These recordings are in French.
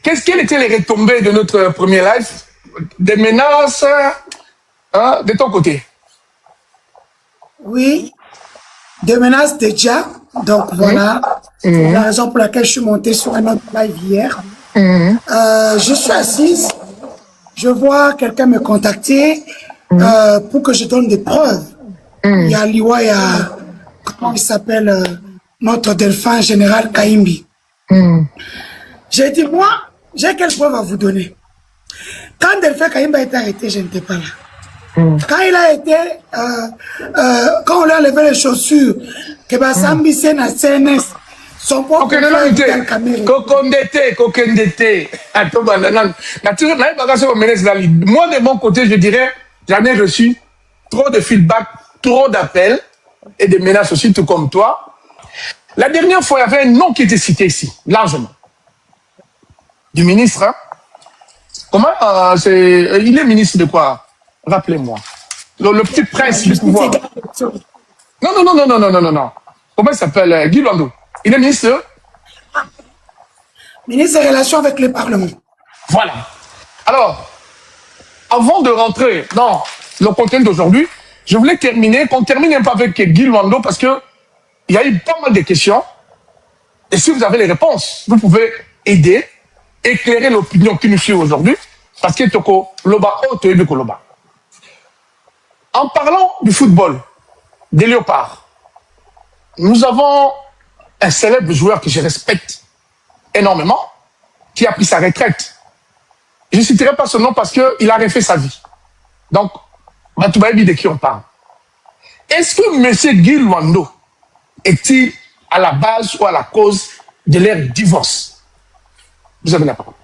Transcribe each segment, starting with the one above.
Quelles étaient les retombées de notre premier live? Des menaces hein, de ton côté? Oui, des menaces déjà. Donc voilà, c'est la raison pour laquelle je suis montée sur un autre live hier. Je suis assise, je vois quelqu'un me contacter pour que je donne des preuves. Il y a Liwa, il y a, comment il s'appelle, notre défunt général Kaimbi. J'ai dit, moi, j'ai quelle preuve à vous donner? Quand Delphin Kaimba a été arrêté, je n'étais pas là. Quand il a été, quand on lui a enlevé les chaussures, que Bassambi c'est na CNS, son propre frère était dans le Cameroun. Kokondete. Attends, moi de mon côté, je dirais, j'en ai reçu trop de feedback, trop d'appels et de menaces aussi, tout comme toi. La dernière fois, il y avait un nom qui était cité ici, largement. Du ministre, hein? Comment il est ministre de quoi? Rappelez-moi. Le petit prince du pouvoir. Non. Comment il s'appelle? Guy Lando. Il est ministre? Ministre des Relations avec le Parlement. Voilà. Alors, avant de rentrer dans le contenu d'aujourd'hui, je voulais terminer, qu'on termine un peu avec Guy Lando parce que il y a eu pas mal de questions. Et si vous avez les réponses, vous pouvez aider, éclairer l'opinion qui nous suit aujourd'hui. Parce que Toko Loba, Loba. En parlant du football, des léopards, nous avons un célèbre joueur que je respecte énormément, qui a pris sa retraite. Je ne citerai pas son nom parce qu'il a refait sa vie. Donc, Matoubaïbi, de qui on parle. Est-ce que M. Guy Lando est-il à la base ou à la cause de leur divorce? Vous avez la parole.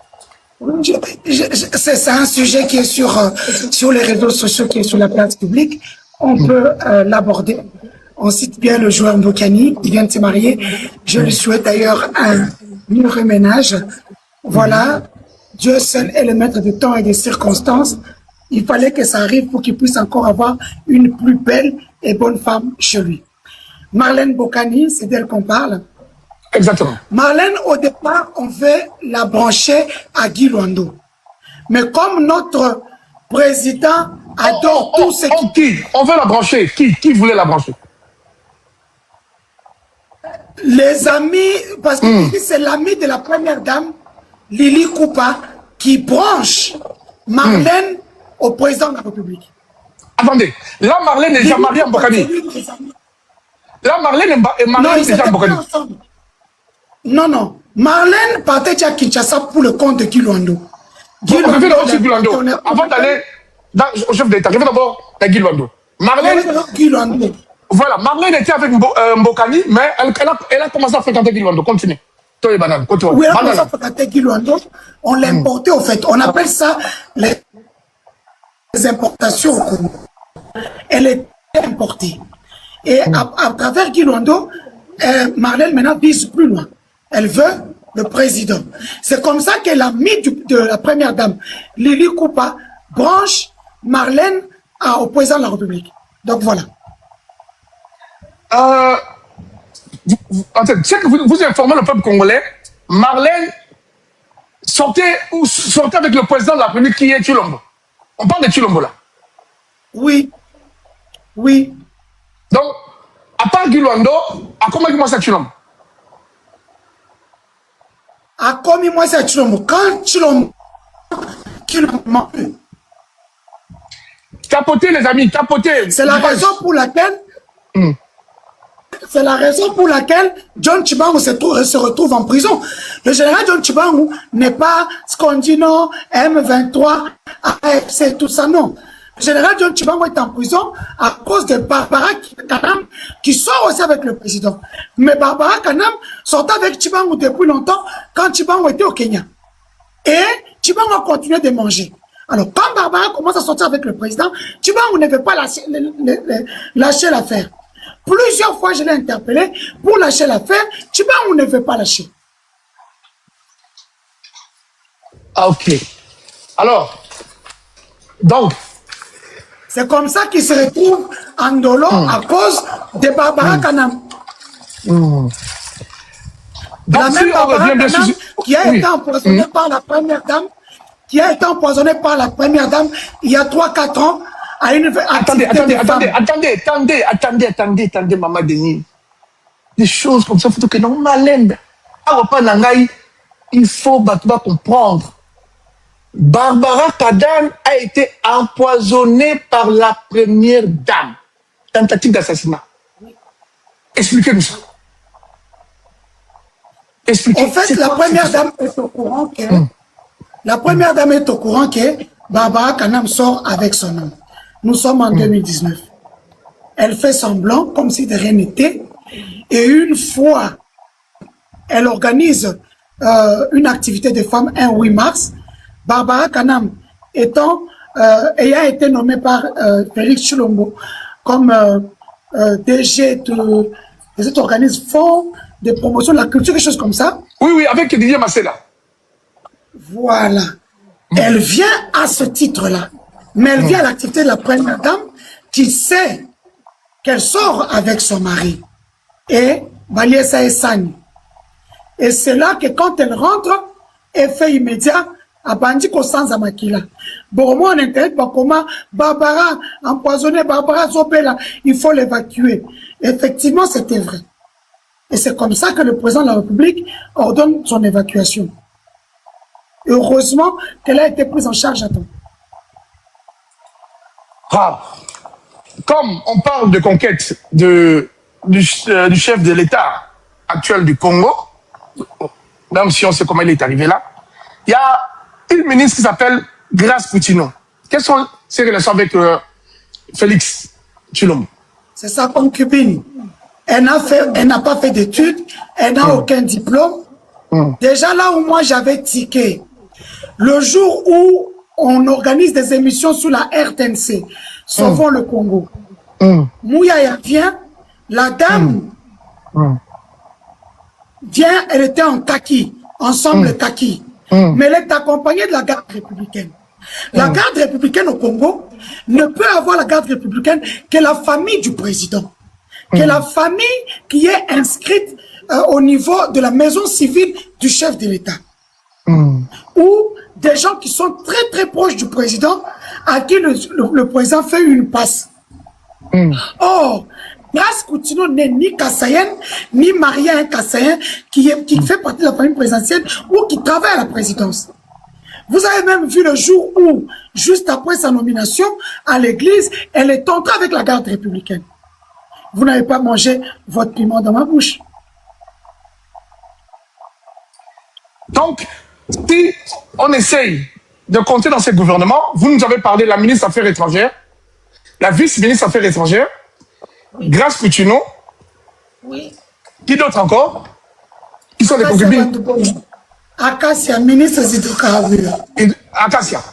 C'est un sujet qui est sur les réseaux sociaux, qui est sur la place publique. On peut l'aborder. On cite bien le joueur Mbokani, il vient de se marier. Je lui souhaite d'ailleurs un heureux ménage. Voilà, Dieu seul est le maître du temps et des circonstances. Il fallait que ça arrive pour qu'il puisse encore avoir une plus belle et bonne femme chez lui. Marlène Bokani, c'est d'elle qu'on parle. Exactement. Marlène, au départ, on veut la brancher à Guy Lando. Mais comme notre président adore tout ce qui... On veut la brancher. Qui voulait la brancher? Les amis, parce que c'est l'ami de la première dame, Lily Koupa, qui branche Marlène au président de la République. Attendez, là Marlène est déjà mariée à Bokani. Là Marlène est mariée déjà à Bokani. Non. Marlène partait à Kinshasa pour le compte de Guy Lando. Avant d'aller au chef d'État, je vais d'abord à Guy Lando. Marlène, voilà, Marlène était avec Mbokani, mais elle a commencé à fréquenter Guy Lando. Continue. Oui, elle a commencé à fréquenter Guy Lando. On l'importait au fait. On appelle ça les importations au Congo. Elle est importée. Et à travers Guy Lando, Marlène maintenant vise plus loin. Elle veut le président. C'est comme ça que l'ami de la première dame, Lily Koupa, branche Marlène au président de la République. Donc voilà. C'est que vous informez le peuple congolais, Marlène sortait avec le président de la République qui est Tshilombo. On parle de Tshilombo là. Oui. Donc, à part Guy Lando, à comment il commence à Tshilombo? À comment moi c'est Tshilombo? Quand Tshilombo Capotez les amis, capotez. C'est la raison pour laquelle John Tshibangou se retrouve en prison. Le général John Tshibangou n'est pas ce qu'on dit non, M23, AFC, tout ça, non. Le général John Tshibangou est en prison à cause de Barbara Kanam qui sort aussi avec le président. Mais Barbara Kanam sortait avec Tshibangou depuis longtemps quand Tshibangou était au Kenya. Et Tshibangou a continué de manger. Alors, quand Barbara commence à sortir avec le président, Tshibangou ne veut pas lâcher l'affaire. Plusieurs fois, je l'ai interpellé pour lâcher l'affaire. Tshibangou ne veut pas lâcher. Ah, ok. Alors, donc... C'est comme ça qu'il se retrouve en dolo à cause de Barbara Kanam. Donc, La même Barbara Kanam qui a été empoisonné par la première dame, il y a 3-4 ans, à une attendez, Maman Denis. Des choses comme ça, il faut que non malène. Il faut comprendre. Barbara Kadan a été empoisonnée par la première dame. Tentative d'assassinat. Expliquez-nous ça. Expliquez. En fait, la première dame est au courant que Barbara Kanam sort avec son homme. Nous sommes en 2019. Elle fait semblant comme si de rien n'était. Et une fois, elle organise une activité de femmes un 8 mars. Barbara Kanam ayant été nommée par Félix Chilombo comme DG de cet organisme font de promotion de la culture, quelque chose comme ça. Oui, avec Didier Massela. Voilà. Elle vient à ce titre-là. Mais elle vient à l'activité de la première dame qui sait qu'elle sort avec son mari. Et Baliesa et Sani. Et c'est là que quand elle rentre, effet immédiat, à Bandiko sans Amakila. Bon, moi, on intéresse pas comment Barbara empoisonnée, Barbara Zobela, il faut l'évacuer. Effectivement, c'était vrai. Et c'est comme ça que le président de la République ordonne son évacuation. Heureusement qu'elle a été prise en charge à temps. Comme on parle de conquête du chef de l'État actuel du Congo, même si on sait comment il est arrivé là, il y a une ministre qui s'appelle Grace Poutino. Quelles sont ses relations avec Félix Chilombo? C'est sa concubine. Elle n'a pas fait d'études, elle n'a aucun diplôme. Déjà là où moi j'avais tiqué, le jour où on organise des émissions sur la RTNC, Sauvons le Congo, Mouyaya vient, la dame vient, elle était en kaki, ensemble kaki, mais elle est accompagnée de la garde républicaine. La garde républicaine au Congo ne peut avoir la garde républicaine que la famille du président, que la famille qui est inscrite au niveau de la maison civile du chef de l'État. Ou des gens qui sont très très proches du président, à qui le président fait une passe. Or, Grace Poutino n'est ni Kassayen, ni marié à un Kassayen qui fait partie de la famille présidentielle ou qui travaille à la présidence. Vous avez même vu le jour où, juste après sa nomination à l'église, elle est entrée avec la garde républicaine. Vous n'avez pas mangé votre piment dans ma bouche. Donc, si on essaye de compter dans ce gouvernement, vous nous avez parlé de la ministre des Affaires étrangères, la vice-ministre des Affaires étrangères, Grace Poutino. Oui. Qui d'autre encore? Qui sont les concubines? Acacia, ministre d'Hydrocarbures. Acacia.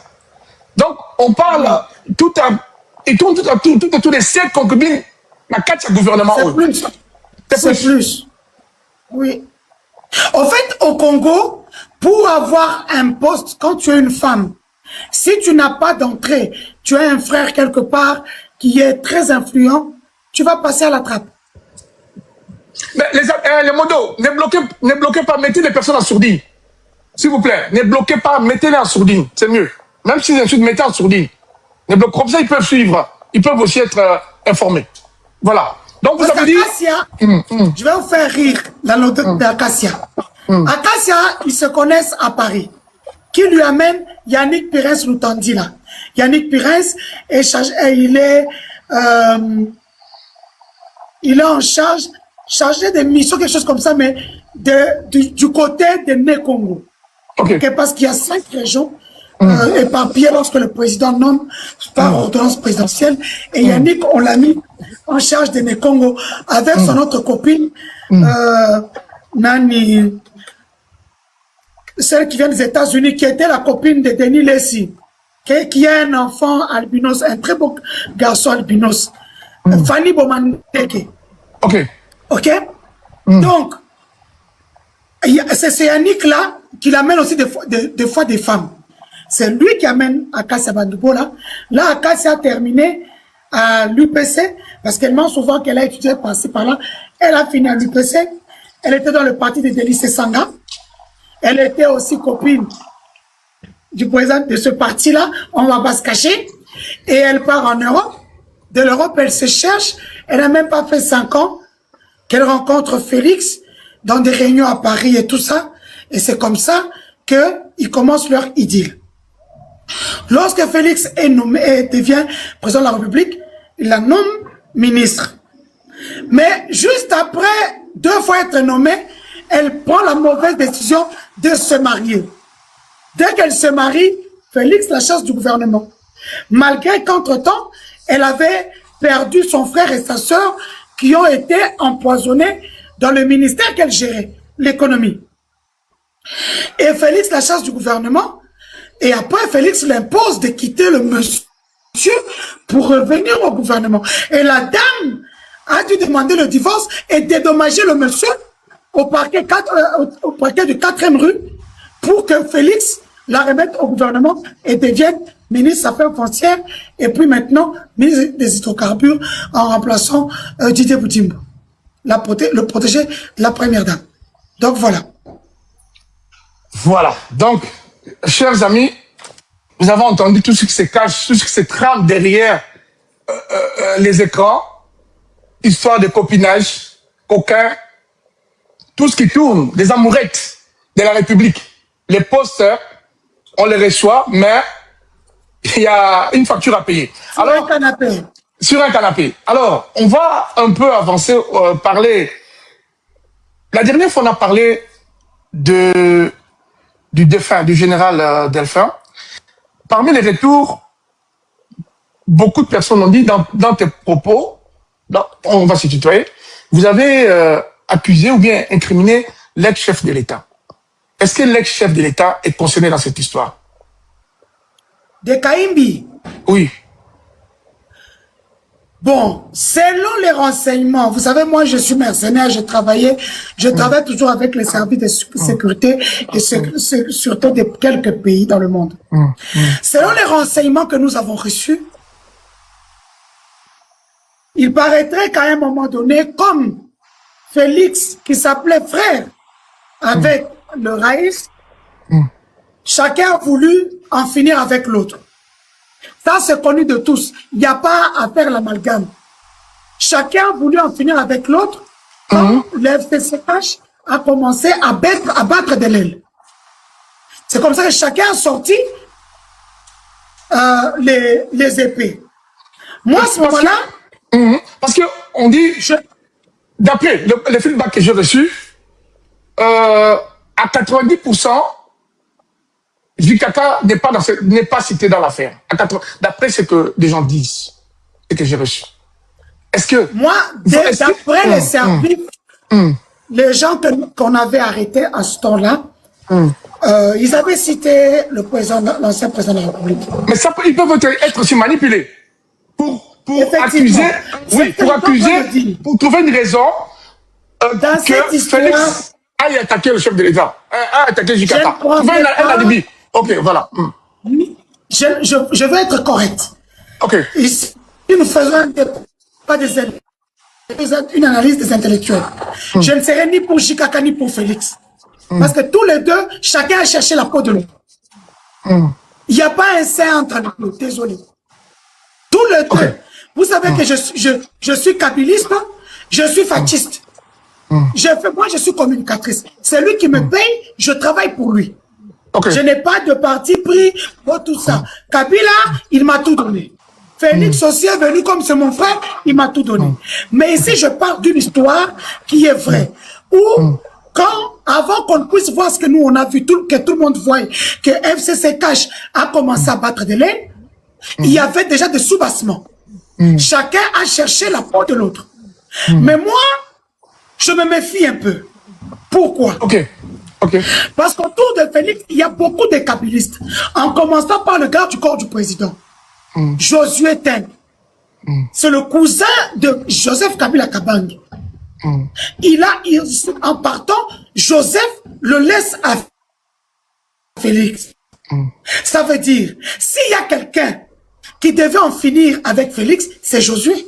Donc, on parle tous les 7 concubines, la 4 gouvernement. C'est plus. Oui. En fait, au Congo, pour avoir un poste, quand tu es une femme, si tu n'as pas d'entrée, tu as un frère quelque part qui est très influent, tu vas passer à la trappe. Mais les modos, ne bloquez pas, mettez les personnes en sourdine. S'il vous plaît, ne bloquez pas, mettez-les en sourdine, c'est mieux. Même si les mettez en sourdine. Comme ça, ils peuvent suivre, ils peuvent aussi être informés. Voilà. Donc, vous avez dit... Acacia, je vais vous faire rire l'anecdote d'Acacia. Acacia, ils se connaissent à Paris. Qui lui amène Yannick Pires Loutandi là. Yannick Pires, il est en chargé des missions, quelque chose comme ça, mais du côté de Né-Congo. Okay, parce qu'il y a 5 régions éparpillées lorsque le président nomme par ordonnance présidentielle. Et Yannick, on l'a mis en charge de Né-Congo avec son autre copine, Nani, celle qui vient des États-Unis, qui était la copine de Denis Lessi, qui a un enfant albinos, un très beau garçon albinos, Fanny Bomandeke. Ok. Donc, c'est Yannick là qui l'amène aussi des fois des femmes. C'est lui qui amène Acacia Bandoubo là. Là, Acacia a terminé à l'UPC parce qu'elle ment souvent qu'elle a étudié par-ci par-là. Elle a fini à l'UPC. Elle était dans le parti de Délice Sanga. Elle était aussi copine du président de ce parti-là, on ne va pas se cacher. Et elle part en Europe. De l'Europe, elle se cherche. Elle n'a même pas fait 5 ans qu'elle rencontre Félix dans des réunions à Paris et tout ça. Et c'est comme ça qu'ils commencent leur idylle. Lorsque Félix est nommé, devient président de la République, il la nomme ministre. Mais juste après 2 fois être nommée, elle prend la mauvaise décision de se marier. Dès qu'elle se marie, Félix la chasse du gouvernement. Malgré qu'entre-temps, elle avait perdu son frère et sa sœur qui ont été empoisonnés dans le ministère qu'elle gérait, l'économie. Et Félix la chasse du gouvernement. Et après, Félix l'impose de quitter le monsieur pour revenir au gouvernement. Et la dame a dû demander le divorce et dédommager le monsieur au parquet de 4e rue pour que Félix la remette au gouvernement et devienne ministre des Affaires foncières et puis maintenant ministre des hydrocarbures en remplaçant Didier Boutimbo, le protégé de la première dame. Donc voilà. Voilà. Donc, chers amis, nous avons entendu tout ce qui se cache, tout ce qui se trame derrière les écrans, histoire de copinage, coquin, tout ce qui tourne, les amourettes de la République. Les posters, on les reçoit, mais il y a une facture à payer. Sur un canapé. Sur un canapé. Alors, on va un peu avancer, parler. La dernière fois, on a parlé du défunt, du général Delphin. Parmi les retours, beaucoup de personnes ont dit dans tes propos, on va se tutoyer, vous avez accusé ou bien incriminé l'ex-chef de l'État. Est-ce que l'ex-chef de l'État est concerné dans cette histoire? De Kaimbi? Oui. Bon, selon les renseignements, vous savez, moi je suis mercenaire, je travaille toujours avec les services de sécurité et sûreté de quelques pays dans le monde. Selon les renseignements que nous avons reçus, il paraîtrait qu'à un moment donné, comme Félix, qui s'appelait frère, avec le Raïs, chacun a voulu en finir avec l'autre. Ça, c'est connu de tous. Il n'y a pas à faire l'amalgame. Chacun a voulu en finir avec l'autre quand le FCCH a commencé à battre de l'aile. C'est comme ça que chacun a sorti les épées. Moi, à ce moment-là... Parce qu'on dit, d'après le feedback que j'ai reçu, à 90%, Jikaka n'est pas cité dans l'affaire. D'après ce que des gens disent et que j'ai reçu. Est-ce que... Moi, d'après les services, les gens qu'on avait arrêtés à ce temps-là, ils avaient cité l'ancien président de la République. Mais ça, ils peuvent être aussi manipulés pour accuser, pour trouver une raison dans cette histoire, Félix aille attaquer le chef de l'État, aille attaquer Jikata. Trouver un alibi. Ok, voilà. Je veux être correct. Ok. Ici, nous faisons pas une analyse des intellectuels. Je ne serai ni pour Jikaka ni pour Félix. Parce que tous les deux, chacun a cherché la peau de l'autre. Il n'y a pas un sein entre nous, désolé. Tous les deux. Vous savez que je suis kabiliste, je suis fasciste. Moi, je suis communicatrice. C'est lui qui me paye, je travaille pour lui. Je n'ai pas de parti pris pour tout ça. Kabila, il m'a tout donné. Félix aussi est venu comme c'est mon frère, il m'a tout donné. Mais ici, je parle d'une histoire qui est vraie. Où, avant qu'on puisse voir ce que nous, on a vu, que tout le monde voit, que FCC Cash a commencé à battre de l'aile, il y avait déjà des soubassements. Chacun a cherché la peau de l'autre. Mais moi, je me méfie un peu. Pourquoi? Parce qu'autour de Félix, il y a beaucoup de kabylistes. En commençant par le garde du corps du président, Josué Ten. C'est le cousin de Joseph Kabila Kabang. En partant, Joseph le laisse à Félix. Ça veut dire, s'il y a quelqu'un qui devait en finir avec Félix, c'est Josué.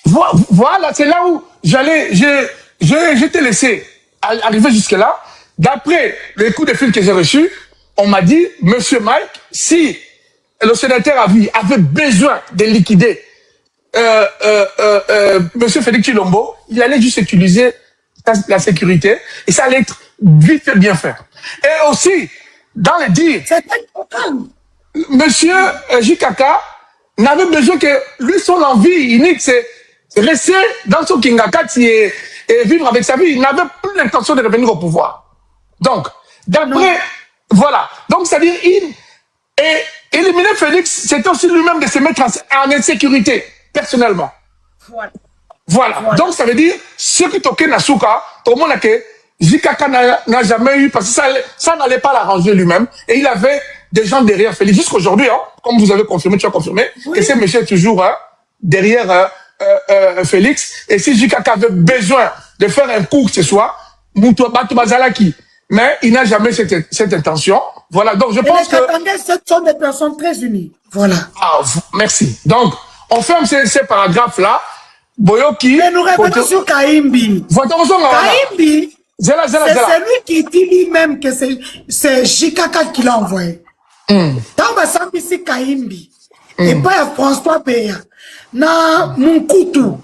Voilà, c'est là où je t'ai laissé arriver jusque-là. D'après les coups de fil que j'ai reçus, on m'a dit, Monsieur Mike, si le sénateur avait besoin de liquider Monsieur Félix Chilombo, il allait juste utiliser la sécurité et ça allait être vite fait bien fait. Et aussi, dans les dires, Monsieur Jikaka n'avait besoin que lui, son envie unique, c'est rester dans son Kingakati et vivre avec sa vie. Il n'avait plus l'intention de revenir au pouvoir. Donc, d'après, voilà. Donc, c'est-à-dire, éliminer Félix, c'était aussi lui-même de se mettre en insécurité, personnellement. Voilà. Donc, ça veut dire, ce qui toquait Nasuka, tout le monde a que Jikaka n'a jamais eu, parce que ça n'allait pas l'arranger lui-même. Et il avait des gens derrière Félix. Jusqu'aujourd'hui, hein, comme vous avez confirmé, tu as confirmé, que ce monsieur est toujours derrière Félix. Et si Jikaka avait besoin de faire un coup que ce soit, Moutou Bazalaki. Mais il n'a jamais cette intention. Voilà, donc je pense que... Ce sont des personnes très unies. Voilà. Ah, merci. Donc, on ferme ces paragraphes-là. Boyoki... Mais nous revenons sur Kaimbi. Kaimbi, c'est celui qui dit lui-même que c'est Jikaka qui l'a envoyé. Dans ma sambi, c'est Kaimbi. Et pas à François Béa. Na Moukoutou.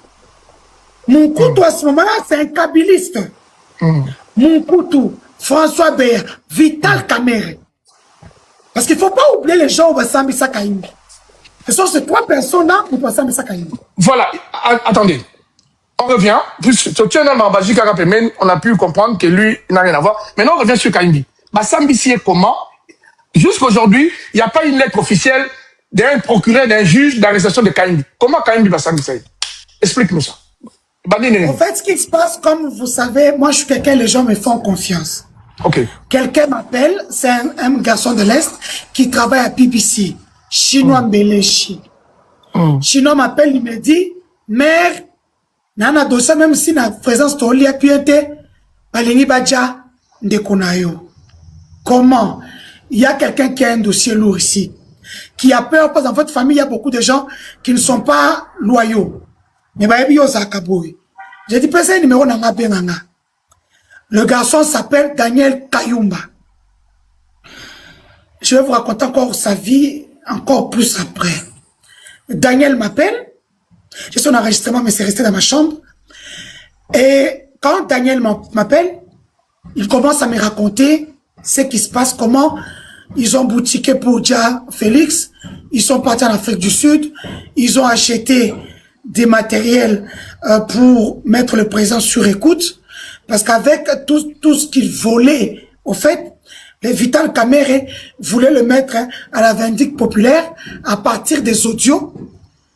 Moukoutou, à ce moment-là, c'est un kabiliste. Moukoutou. François Béa, Vital Kamere. Parce qu'il ne faut pas oublier les gens au Bassambi Sakaïmbi. Ce sont ces trois personnes-là au Bassambi Sakaïmbi. Voilà, attendez. On revient. On a pu comprendre que lui, il n'a rien à voir. Maintenant, on revient sur Kaimbi. Bassambi, c'est comment? Jusqu'aujourd'hui, il n'y a pas une lettre officielle d'un procureur, d'un juge d'arrestation de Kaimbi. Comment Kaimbi Bassambi ça? Explique-nous ça. En fait, ce qui se passe, comme vous savez, moi je suis quelqu'un, les gens me font confiance. Okay. Quelqu'un m'appelle, c'est un garçon de l'Est qui travaille à BBC, Chinois Mbelechi. Chinois m'appelle, il me dit, mère, nana dossier, même si la présence de l'Oli a pu être, Balingi Badja, Ndekonayo. Comment? Il y a quelqu'un qui a un dossier lourd ici, qui a peur, parce que dans votre famille, il y a beaucoup de gens qui ne sont pas loyaux. Mais j'ai dit, c'est un numéro dans ma benanga. Le garçon s'appelle Daniel Kayumba. Je vais vous raconter encore sa vie, encore plus après. Daniel m'appelle. J'ai son enregistrement, mais c'est resté dans ma chambre. Et quand Daniel m'appelle, il commence à me raconter ce qui se passe, comment ils ont boutiqué pour Dia Félix. Ils sont partis en Afrique du Sud. Ils ont acheté des matériels pour mettre le président sur écoute. Parce qu'avec tout ce qu'il volait, au fait, le Vital Kamere voulait le mettre à la vindicte populaire à partir des audios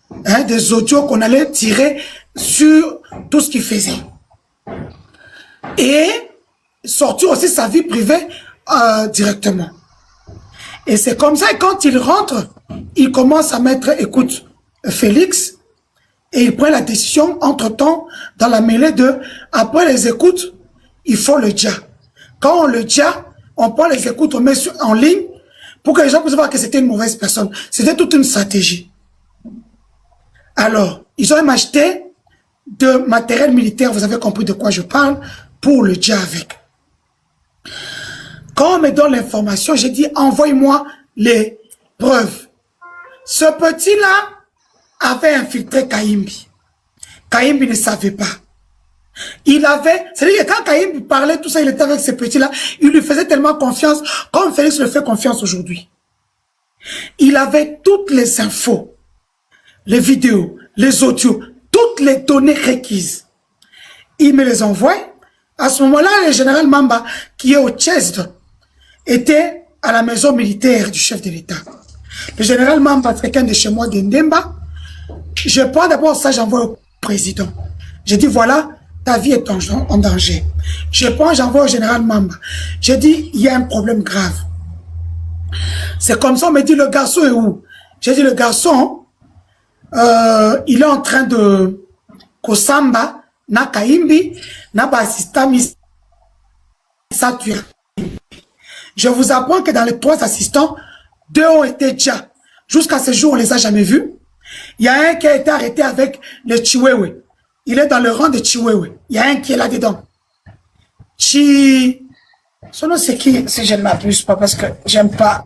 qu'on allait tirer sur tout ce qu'il faisait. Et sortir aussi sa vie privée directement. Et c'est comme ça, quand il rentre, il commence à mettre, écoute, Félix, et il prend la décision, entre-temps, dans la mêlée de, après les écoutes, il faut le dia. Quand on le dia, on prend les écoutes, on met en ligne, pour que les gens puissent voir que c'était une mauvaise personne. C'était toute une stratégie. Alors, ils ont même acheté de matériel militaire, vous avez compris de quoi je parle, pour le dia avec. Quand on me donne l'information, j'ai dit, envoie-moi les preuves. Ce petit-là avait infiltré Kaimbi. Kaimbi ne savait pas. Il avait, c'est-à-dire que quand Kaimbi parlait, tout ça, il était avec ce petit-là, il lui faisait tellement confiance, comme Félix le fait confiance aujourd'hui. Il avait toutes les infos, les vidéos, les audios, toutes les données requises. Il me les envoie. À ce moment-là, le général Mamba, qui est au Tchèsde, était à la maison militaire du chef de l'État. Le général Mamba, quelqu'un de chez moi, d'Indemba, je prends d'abord ça, j'envoie au président. Je dis, voilà, ta vie est en danger. Je prends, j'envoie au général Mamba. Je dis, il y a un problème grave. C'est comme ça, on me dit, le garçon est où? J'ai dit, le garçon, il est en train de Kosamba, na Kaimbi, na assistant Je vous apprends que dans les 3 assistants, 2 ont été déjà. Jusqu'à ce jour, on ne les a jamais vus. Il y a un qui a été arrêté avec le Chiwewe. Il est dans le rang de Chiwewe. Il y a un qui est là-dedans. Son nom, c'est qui, si je ne m'abuse pas, parce que j'aime pas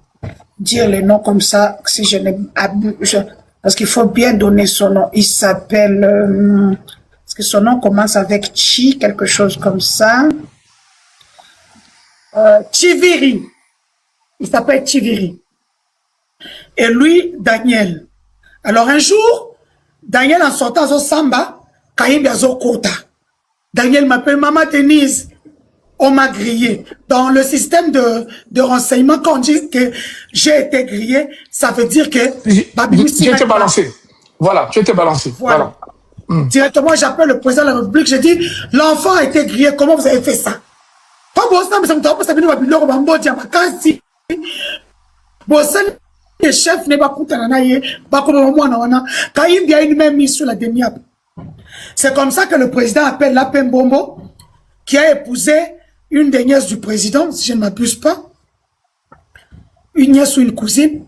dire les noms comme ça, si je ne m'abuse, parce qu'il faut bien donner son nom. Il s'appelle, parce que son nom commence avec Chi, quelque chose comme ça. Chiviri. Il s'appelle Chiviri. Et lui, Daniel. Alors un jour, Daniel en sortant au Samba, Kaïmbi a Kota. Daniel m'appelle Maman Denise. On m'a grillé. Dans le système de renseignement, quand on dit que j'ai été grillé, ça veut dire que... Tu étais balancé. Voilà, tu étais balancé. Voilà. Directement, j'appelle le président de la République, je dis, l'enfant a été grillé, comment vous avez fait ça? Le chef n'est pas content. Quand il y a une même mise sur la demi-app. C'est comme ça que le président appelle Lapin Bombo, qui a épousé une des nièces du président, si je ne m'abuse pas, une nièce ou une cousine.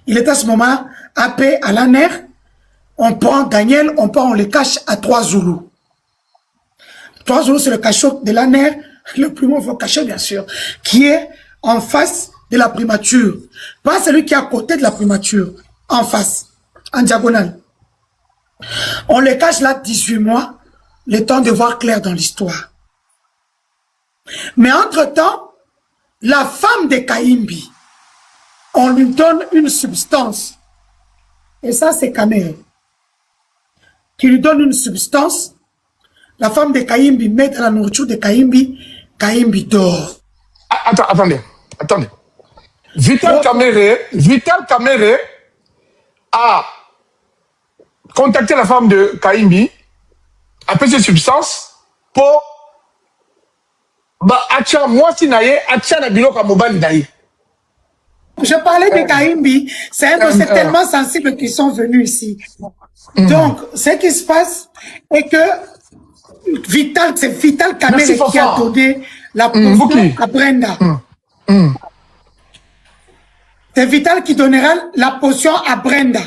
Il est à ce moment appelé à l'ANER. On prend Daniel, on le cache à 3 Zoulous. 3 Zoulous, c'est le cachot de l'ANER, le plus mauvais cachet, bien sûr, qui est en face de la primature. Pas celui qui est à côté de la primature, en face, en diagonale. On le cache là 18 mois, le temps de voir clair dans l'histoire. Mais entre-temps, la femme de Kaïmbi, on lui donne une substance. Et ça, c'est Kamere. Qui lui donne une substance. La femme de Kaïmbi met dans la nourriture de Kaïmbi. Kaïmbi dort. Attendez. Vital Kamere a contacté la femme de Kaïmbi, a pris ses substances pour je parlais de Kaïmbi, c'est un dossier tellement sensible qu'ils sont venus ici. Donc, ce qui se passe est que c'est Vital Kamere qui a donné la potion à Brenda. C'est Vital qui donnera la potion à Brenda.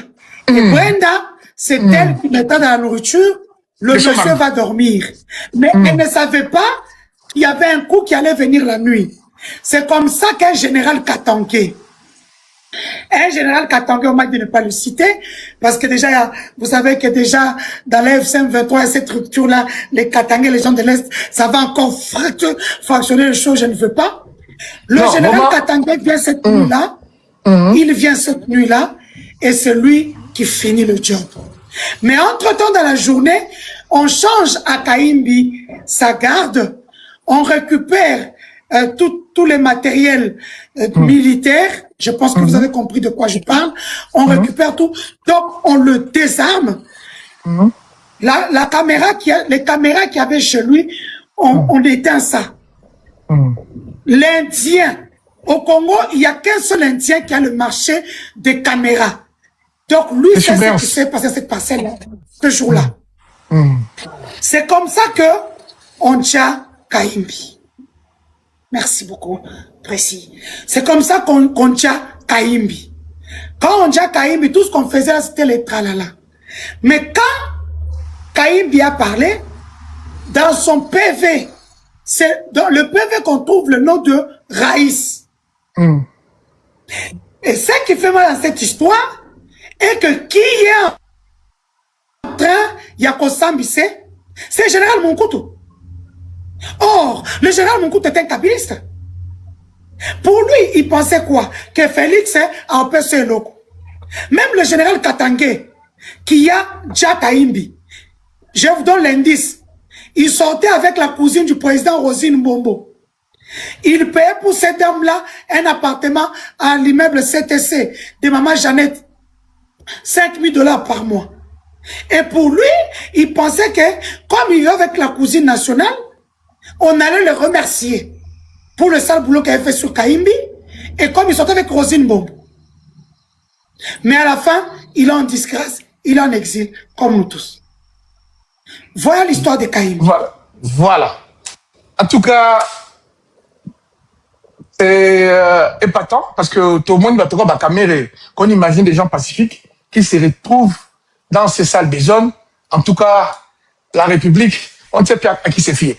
Et Brenda, c'est elle qui mettra dans la nourriture, le monsieur va dormir. Mais elle ne savait pas qu'il y avait un coup qui allait venir la nuit. C'est comme ça qu'un général Katangué, on m'a dit de ne pas le citer, parce que déjà, vous savez que déjà, dans la F523, cette structure-là, les Katangais, les gens de l'Est, ça va encore fractionner les choses, je ne veux pas. Le général Katangué vient cette nuit-là, il vient cette nuit-là, et c'est lui qui finit le job. Mais entre-temps, dans la journée, on change à Kaïmbi sa garde, on récupère tous les matériels militaires. Je pense que vous avez compris de quoi je parle. On récupère tout. Donc, on le désarme. Les caméras qu'il y avait chez lui, on éteint ça. L'Indien. Au Congo, il n'y a qu'un seul Indien qui a le marché des caméras. Donc, lui, c'est ce qui s'est passé à cette parcelle-là, ce jour-là. C'est comme ça que on tient Kaïmbi. Merci beaucoup, précis. C'est comme ça qu'on tient Kaïmbi. Quand on tient Kaïmbi, tout ce qu'on faisait là, c'était les tralala. Mais quand Kaïmbi a parlé, dans son PV, c'est dans le PV qu'on trouve le nom de Raïs. Et ce qui fait mal dans cette histoire est que qui est en train, Yakosambise, c'est le général Monkoutou. Or, le général Monkoutou est un kabiliste. Pour lui, il pensait quoi? Que Félix a empêché Loko. Même le général Katangué, qui a Djakaimbi, je vous donne l'indice, il sortait avec la cousine du président Rosine Bombo. Il payait pour cette dame-là un appartement à l'immeuble CTC de maman Jeannette. 5 000 $ par mois. Et pour lui, il pensait que, comme il vivait avec la cousine nationale, on allait le remercier pour le sale boulot qu'il avait fait sur Kaïmbi, et comme il sortait avec Rosine Bombo. Mais à la fin, il est en disgrâce, il est en exil, comme nous tous. Voilà l'histoire de Kaïmbi. Voilà. En tout cas, c'est épatant, parce que tout le monde va trouver ma caméra, qu'on imagine des gens pacifiques qui se retrouvent dans ces salles des zones. En tout cas, la République, on ne sait plus à qui se fier.